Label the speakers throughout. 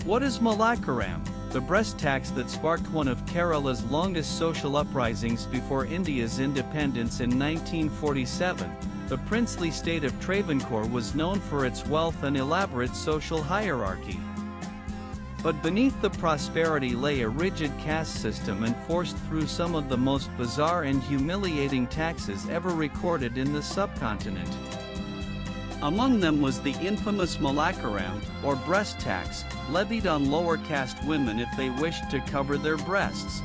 Speaker 1: What is Mulakkaram? The breast tax that sparked one of Kerala's longest social uprisings before India's independence in 1947, the princely state of Travancore was known for its wealth and elaborate social hierarchy. But beneath the prosperity lay a rigid caste system enforced through some of the most bizarre and humiliating taxes ever recorded in the subcontinent. Among them was the infamous Mulakkaram, or breast tax, levied on lower caste women if they wished to cover their breasts.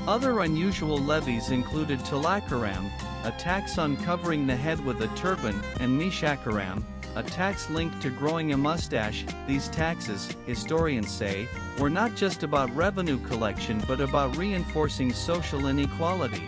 Speaker 1: Other unusual levies included Tilakaram, a tax on covering the head with a turban, and Mishakaram, a tax linked to growing a mustache. These taxes, historians say, were not just about revenue collection but about reinforcing social inequality.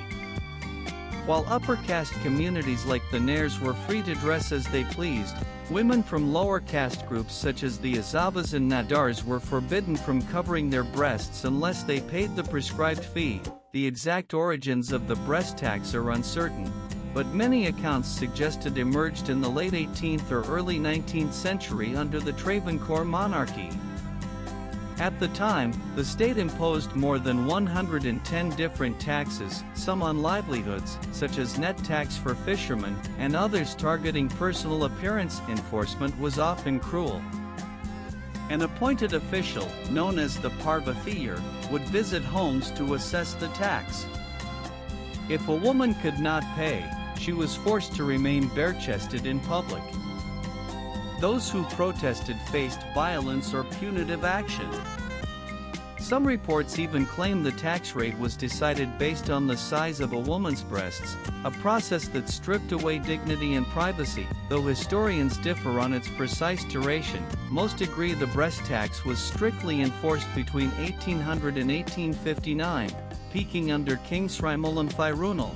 Speaker 1: While upper caste communities like the Nairs were free to dress as they pleased, women from lower caste groups such as the Azavas and Nadars were forbidden from covering their breasts unless they paid the prescribed fee. The exact origins of the breast tax are uncertain, but many accounts suggest it emerged in the late 18th or early 19th century under the Travancore monarchy. At the time, the state imposed more than 110 different taxes, some on livelihoods, such as net tax for fishermen, and others targeting personal appearance. Enforcement was often cruel. An appointed official, known as the Parvathiyer, would visit homes to assess the tax. If a woman could not pay, she was forced to remain bare-chested in public. Those who protested faced violence or punitive action. Some reports even claim the tax rate was decided based on the size of a woman's breasts, a process that stripped away dignity and privacy. Though historians differ on its precise duration, most agree the breast tax was strictly enforced between 1800 and 1859, peaking under King Srimulam Thirunal.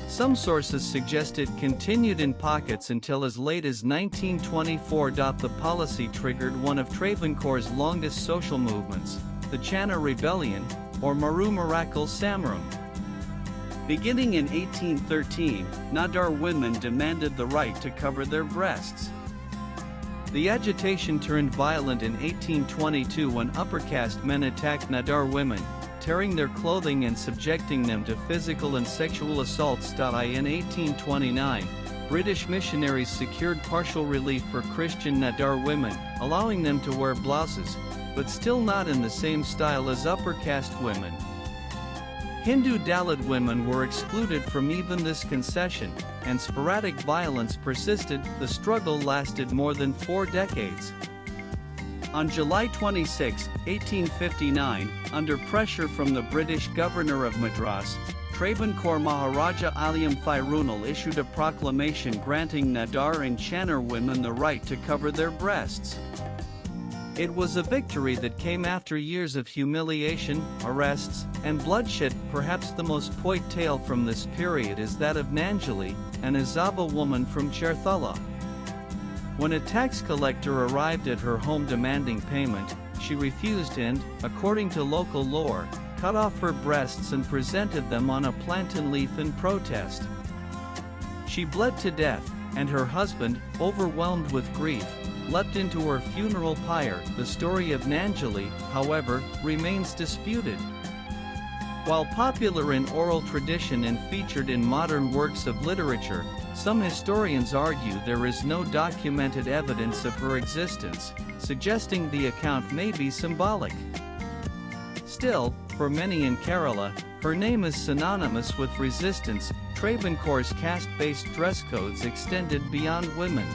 Speaker 1: Some sources suggest it continued in pockets until as late as 1924. The policy triggered one of Travancore's longest social movements, the Channa Rebellion, or Maru Miracle Samram. Beginning in 1813, Nadar women demanded the right to cover their breasts. The agitation turned violent in 1822 when upper caste men attacked Nadar women, tearing their clothing and subjecting them to physical and sexual assaults. In 1829, British missionaries secured partial relief for Christian Nadar women, allowing them to wear blouses, but still not in the same style as upper caste women. Hindu Dalit women were excluded from even this concession, and sporadic violence persisted. The struggle lasted more than 4 decades. On July 26, 1859, under pressure from the British governor of Madras, Travancore Maharaja Aliam Thirunal issued a proclamation granting Nadar and Channar women the right to cover their breasts. It was a victory that came after years of humiliation, arrests, and bloodshed. Perhaps the most poignant tale from this period is that of Nanjali, an Azava woman from Cherthala. When a tax collector arrived at her home demanding payment, she refused and, according to local lore, cut off her breasts and presented them on a plantain leaf in protest. She bled to death, and her husband, overwhelmed with grief, leapt into her funeral pyre. The story of Nanjali, however, remains disputed. While popular in oral tradition and featured in modern works of literature, some historians argue there is no documented evidence of her existence, suggesting the account may be symbolic. Still, for many in Kerala, her name is synonymous with resistance. Travancore's caste-based dress codes extended beyond women.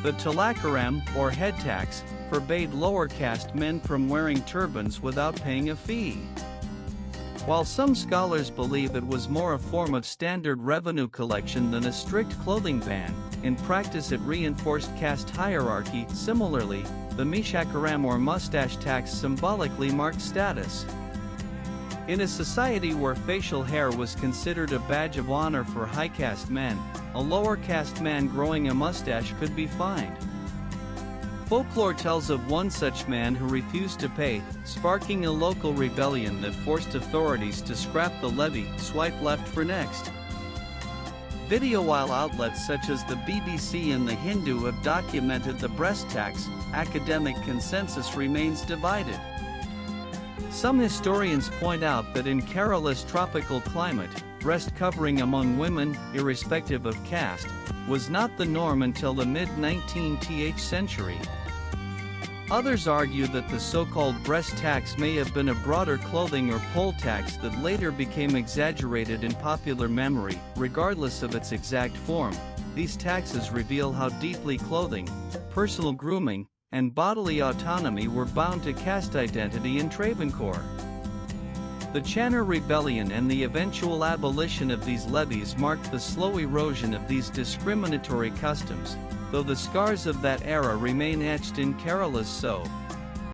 Speaker 1: The Tilakaram, or head tax, forbade lower caste men from wearing turbans without paying a fee. While some scholars believe it was more a form of standard revenue collection than a strict clothing ban, in practice it reinforced caste hierarchy. Similarly, the Mishakaram or mustache tax symbolically marked status. In a society where facial hair was considered a badge of honor for high caste men, a lower caste man growing a mustache could be fined. Folklore tells of one such man who refused to pay, sparking a local rebellion that forced authorities to scrap the levy. Swipe left for next. Video while outlets such as the BBC and the Hindu have documented the breast tax, academic consensus remains divided. Some historians point out that in Kerala's tropical climate, breast covering among women, irrespective of caste, was not the norm until the mid-19th century. Others argue that the so-called breast tax may have been a broader clothing or poll tax that later became exaggerated in popular memory. Regardless of its exact form, these taxes reveal how deeply clothing, personal grooming, and bodily autonomy were bound to caste identity in Travancore. The Channer Rebellion and the eventual abolition of these levies marked the slow erosion of these discriminatory customs, though the scars of that era remain etched in Kerala's soul.